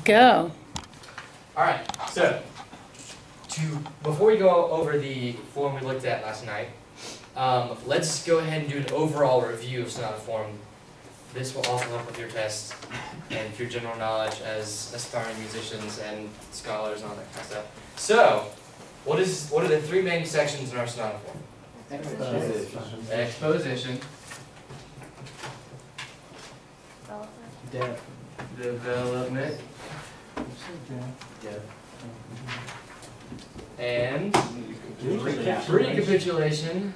Go. All right, so before we go over the form we looked at last night, let's go ahead and do an overall review of Sonata Form. This will also help with your test and with your general knowledge as aspiring musicians and scholars and all that kind of stuff. So, what are the three main sections in our Sonata Form? Exposition. Development. And recapitulation.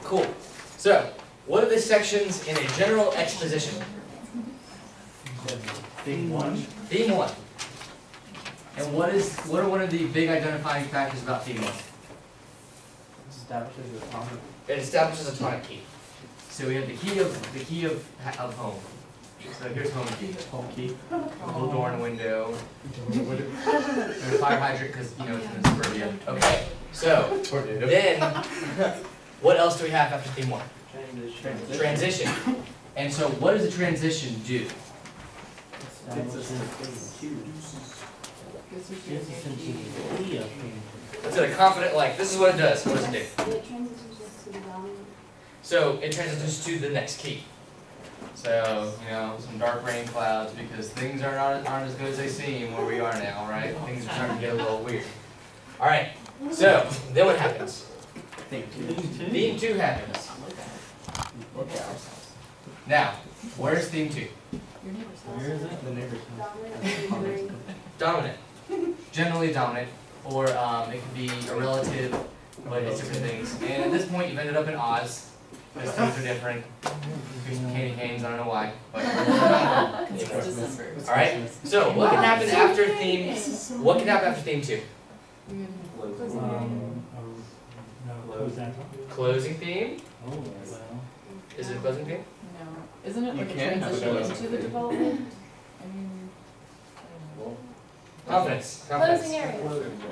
Cool. So, what are the sections in a general exposition? Theme 1. Theme 1. And what are one of the big identifying factors about theme 1? Establishes a tonic. It establishes a tonic key. So we have the key of home. So here's home key. Home key. A little door and a window. And a fire hydrant because it's in suburbia. Okay. So then what else do we have after theme 1? Transition. And so what does the transition do? Let's get a confident like. This is what it does. What does it do? It transitions just to the dominant. So it transitions to the next key. So, some dark rain clouds because things aren't as good as they seem where we are now, right? Things are starting to get a little weird. Alright, so then what happens? Theme 2 happens. Now, where's theme 2? Where is it? The neighbor's house. Dominant. Generally dominant, or it could be a relative, but it's different things. And at this point, you've ended up in Oz, because things are different. Here's some candy canes, I don't know why. But all right. So what can happen after theme? What can happen after theme 2? Closing theme. Oh, well. Is it a closing theme? No. Isn't it like a transition into the development? I mean, Confidence. Closing area.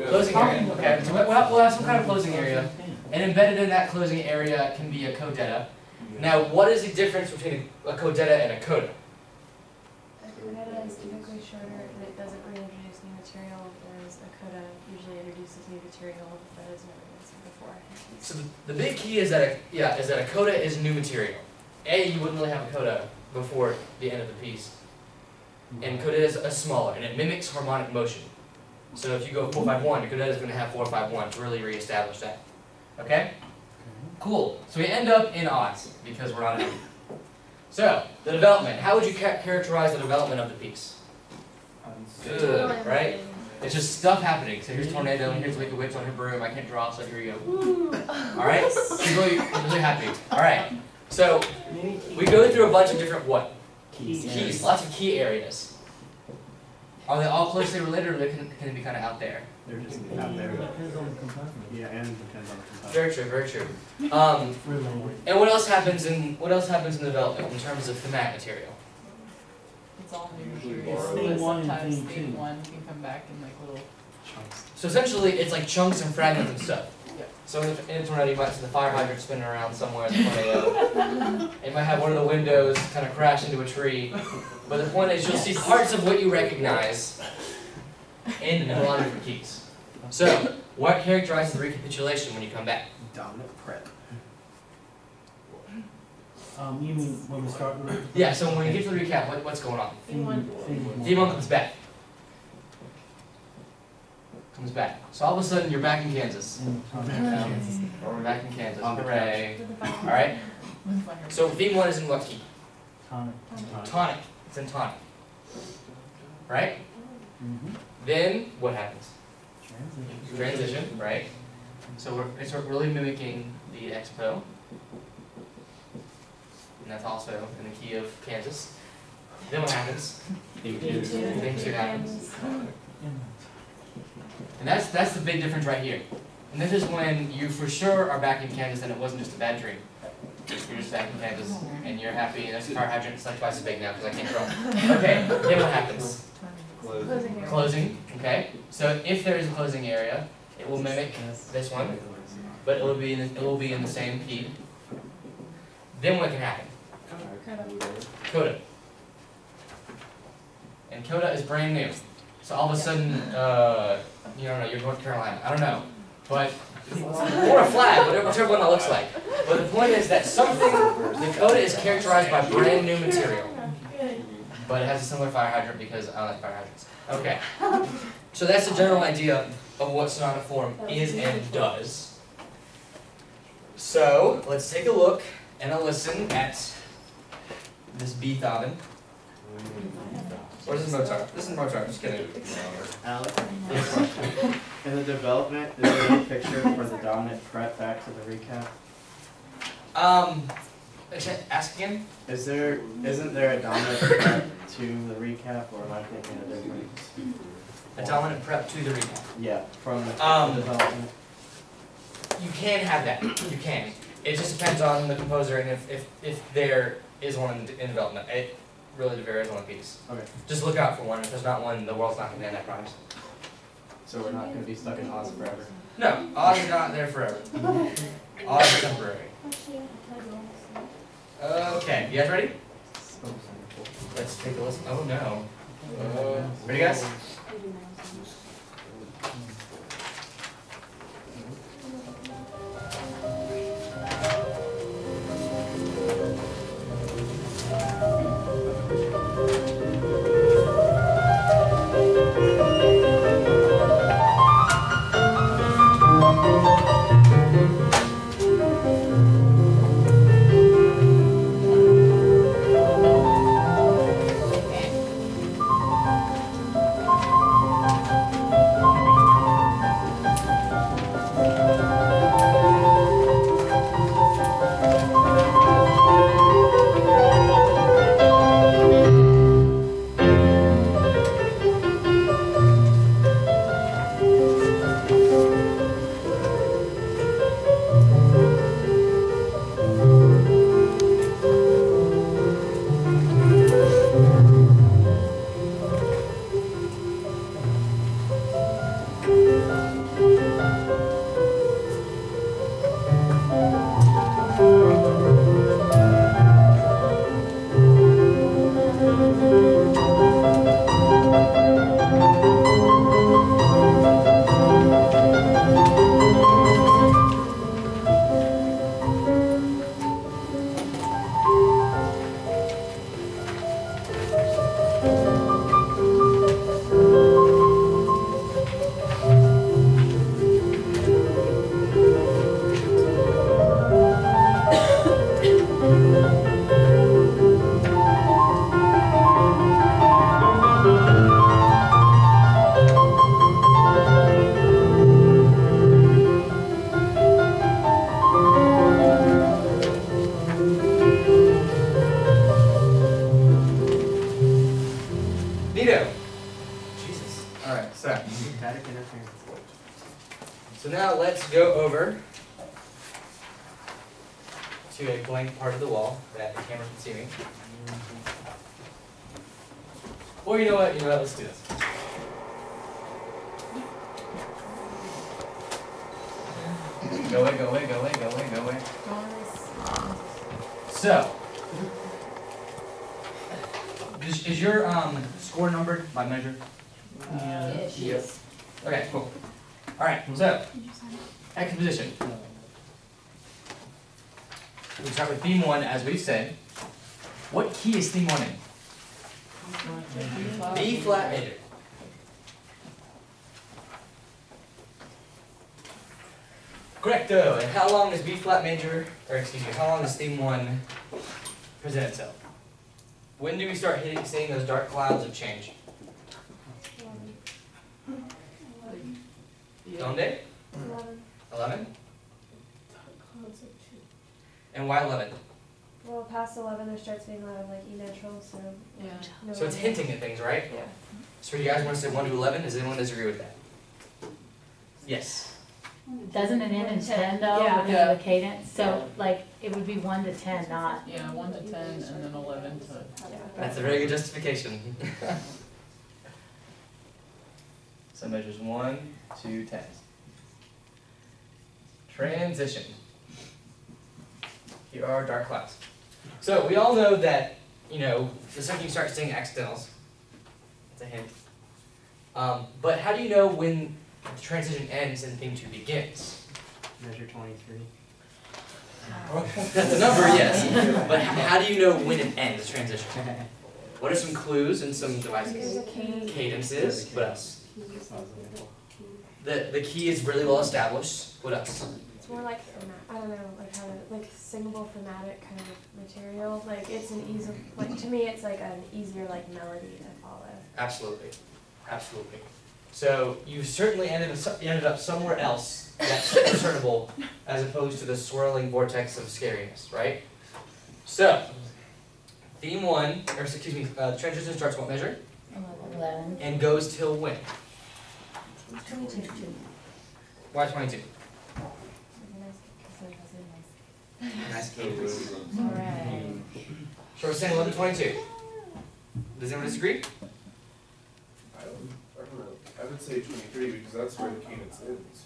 Closing area. Okay. So we'll have some kind of closing area, and embedded in that closing area can be a codetta. Now, what is the difference between a codetta and a coda? A coda is typically shorter and it doesn't reintroduce new material, whereas a coda usually introduces new material that has never been seen before. So the big key is that a coda is new material. You wouldn't really have a coda before the end of the piece. And coda is a smaller, and it mimics harmonic motion. So if you go 4-5-1, your coda is going to have 4-5-1 to really reestablish that. Okay? Cool. So we end up in Oz because we're on it. So the development. How would you characterize the development of the piece? Good, right? It's just stuff happening. So here's tornado, and here's Wicked Witch on her broom. I can't draw, so here you go. Woo! All right. She's really happy. All right. So we go through a bunch of different what? Keys. Lots of key areas. Are they all closely related, or can they be kind of out there? They're just out there. Yeah, and depends on the compartment. Very true. Very true. And what else happens in development in terms of thematic material? it's all new material, Theme but one and sometimes theme theme two. 1 can come back in like little Chunks. So essentially, it's like chunks and fragments of stuff. Yeah. So in a tornado, you might see the fire hydrant spinning around somewhere in the tornado. You might have one of the windows kind of crash into a tree. But the point is, you'll see parts of what you recognize in a lot of different keys. So, what characterizes the recapitulation when you come back? Dominant prep. You mean when we start with Yeah, so when you get to the recap, what's going on? Theme 1. Theme 1 comes back. Comes back. So all of a sudden, you're back in Kansas. Or we're back in Kansas. Hooray. Alright? So theme 1 is in what key? tonic. Tonic. It's in tonic. Right? Then, what happens? Transition, right? So it's really mimicking the expo. And that's also in the key of Kansas. Then what happens? Theme 2 happens. And that's the big difference right here. And this is when you for sure are back in Kansas and it wasn't just a bad dream. You're just back in Kansas and you're happy and there's a fire hydrant. It's like twice as big now because I can't draw. Okay, then what happens? Closing area. Closing, okay. So if there is a closing area, it will mimic this one, but it will be in the same key. then what can happen? Coda. And coda is brand new. So all of a sudden, you don't know, you're North Carolina. I don't know. But, or a flag, whichever one that looks like. But the point is that something, the coda is characterized by brand new material. But it has a similar fire hydrant because I like fire hydrants. Okay. So that's the general idea of what sonata form is and does. So let's take a look and a listen at this Beethoven. Or is this Mozart? This is Mozart, just kidding. Alex, in the development, is there a picture for the dominant fret back to the recap? Ask again? Isn't there a dominant fret to the recap, or am I thinking of different? A dominant prep to the recap. Yeah, from the development. You can have that. You can. It just depends on the composer and if there is one in development. It really varies on the piece. Okay. Just look out for one. If there's not one, the world's not going to end that prize. So we're not going to be stuck in Oz forever. No, Oz is not there forever. Oz is temporary. Okay, you guys ready? Let's take a listen. Oh no. Ready, guys? So now let's go over to a blank part of the wall that the camera can see me. Or you know what, let's do this. Go away, go away, go away, go away, go away. So, is your score numbered by measure? Yes. Okay, cool. Alright, so, exposition. We start with theme 1, as we've said. What key is theme 1 in? B flat major. Correcto. And how long does B flat major, or excuse me, how long does theme 1 present itself? When do we start seeing those dark clouds of change? Donde? 11? And why 11? Well, past 11 there starts being a lot of like E natural, so Yeah. no So it's hinting at things, right? Yeah. So you guys want to say 1 to 11? Does anyone disagree with that? Yes. Doesn't it end in 10 though, Yeah. because of the cadence? So like, it would be 1 to 10, not. Yeah, 1 to 10 and then 11 to. That's a very good justification. So measures 1 to 10. Transition. Here are dark clouds. So we all know that, you know, the second you start seeing accidentals, it's a hint. But how do you know when the transition ends and theme 2 begins? Measure 23. That's a number, yes. But how do you know when it ends, the transition? What are some clues and some devices? Cadences. What else? The key is really well established. What else? It's more like I don't know, like how like singable thematic kind of material. Like it's an easy, like to me, it's like an easier like melody to follow. Absolutely, absolutely. So you certainly ended up somewhere else that's discernible as opposed to the swirling vortex of scariness, right? So theme 1, or excuse me, transition starts what measure? 11. And goes till when? 22. Why 22? Nice key. Alright. So we're saying 11, 22. Does anyone disagree? I don't know. I would say 23 because that's where the cadence ends.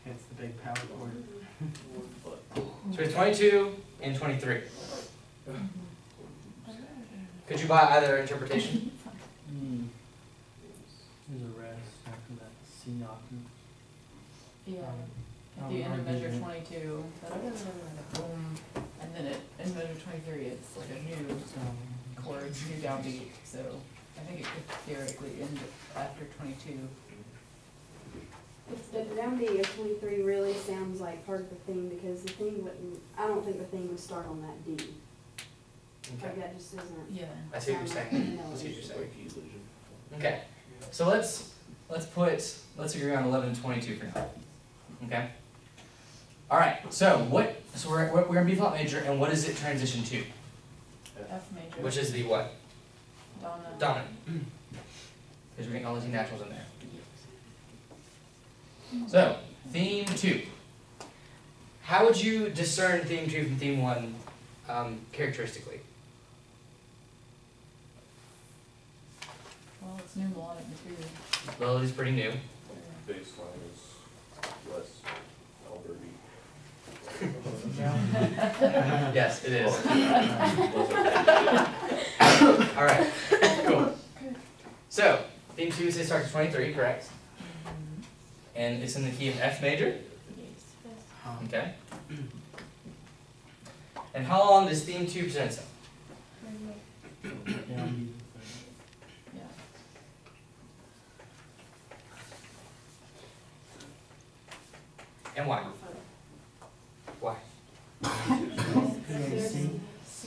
It's the big power chord. So it's 22 and 23. Could you buy either interpretation? There's a rest after that C octave. Yeah, at the end of measure 22, boom, and then in measure 23, it's like a new chord, new downbeat. So I think it could theoretically end after 22. It's the downbeat of 23 really sounds like part of the theme because the theme wouldn't, I don't think the theme would start on that D. Like Okay. that just isn't. Yeah. I see what you're saying. I see what you're It's saying. like illusion. Okay. So let's agree on 11 and 22 for now. Okay. All right. So we're in B flat major, and what does it transition to? F major. Which is the what? Dominant. Dominant. Because we're getting all these naturals in there. So theme 2. How would you discern theme 2 from theme 1 characteristically? Well, it's new melodic material. Melody's pretty new. Baseline is less Alberti. Yes, it is. All right. Cool. So theme 2 says starts at 23, correct? And it's in the key of F major. Okay. And how long does theme 2 present itself? Yeah. And why? Why?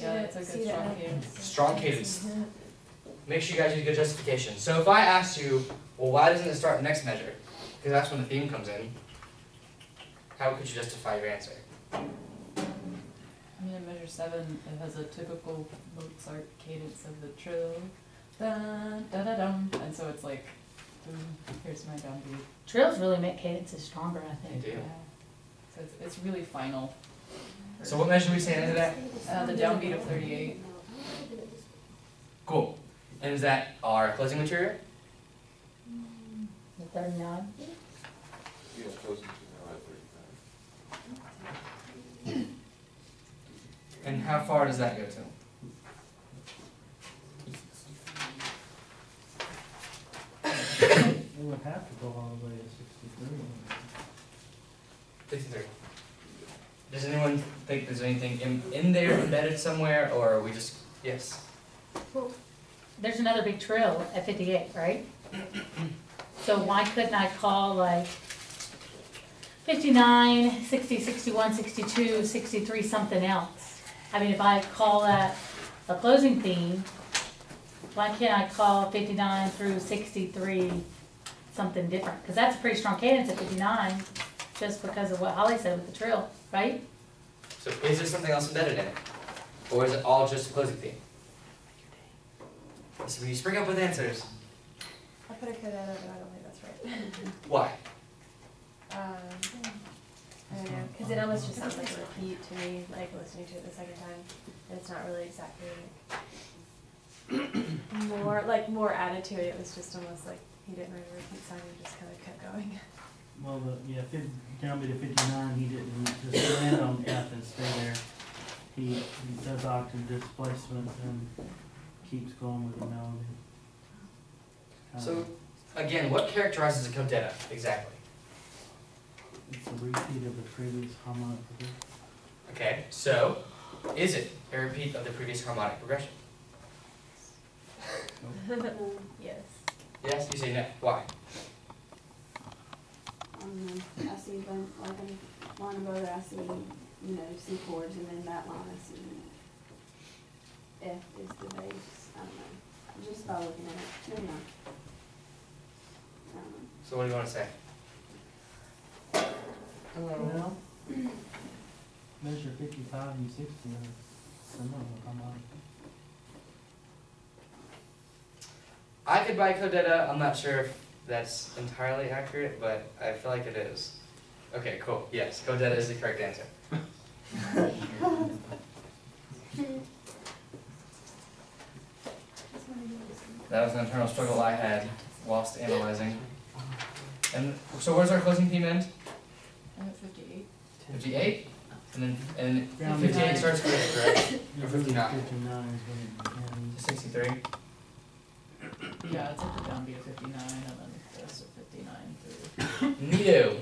Yeah, it's a good strong cadence. Strong cadence. Make sure you guys use good justification. So if I asked you, well, why doesn't it start next measure? Because that's when the theme comes in. How could you justify your answer? I mean, in measure 7, it has a typical Mozart cadence of the trill, da da da dum, and so it's like, boom, here's my downbeat. Trills really make cadences stronger, I think. They do. Yeah. So it's really final. So what measure are we saying into that? The downbeat of 38. Cool. And is that our closing material? The 39. Yeah, closing to now at 35. And how far does that go to? It would have to go all the way to 63. 63. Does anyone think there's anything in there embedded somewhere, or are we just, yes? Well, there's another big trill at 58, right? So why couldn't I call like 59, 60, 61, 62, 63, something else? I mean, if I call that a closing theme, why can't I call 59 through 63 something different? Because that's a pretty strong cadence at 59, just because of what Holly said with the trill, right? So is there something else embedded in it? Or is it all just a closing theme? So when you spring up with answers, I put a code out of it, but I don't think that's right. why? I don't know, because it almost just sounds like a repeat to me, like listening to it the second time. And it's not really exactly like more added to it. It was just almost like he didn't really repeat something, he just kind of kept going. Well, down to 59, he didn't just land on F and stay there. octave displacement and keeps going with the melody. So, again, what characterizes a codetta exactly? It's a repeat of the previous harmonic progression. Okay, so is it a repeat of the previous harmonic progression? Yes. Yes, you say no. Why? I see them, like in line above it, I see, you know, C chords, and then that line I see F is the bass. I don't know, just by looking at it, maybe not. I don't know. So what do you want to say? Well, measure 55 and 60 are similar harmonic. I could buy codetta. I'm not sure if that's entirely accurate, but I feel like it is. Okay, cool. Yes, codetta is the correct answer. That was an internal struggle I had whilst analyzing. And so where's our closing theme end? I'm at 58. 58? And Round 58 nine. starts with, correct? Or 59? 59 is when it begins. 63? Yeah, it's like the downbeat of 59 and then this of 59 through. Neato.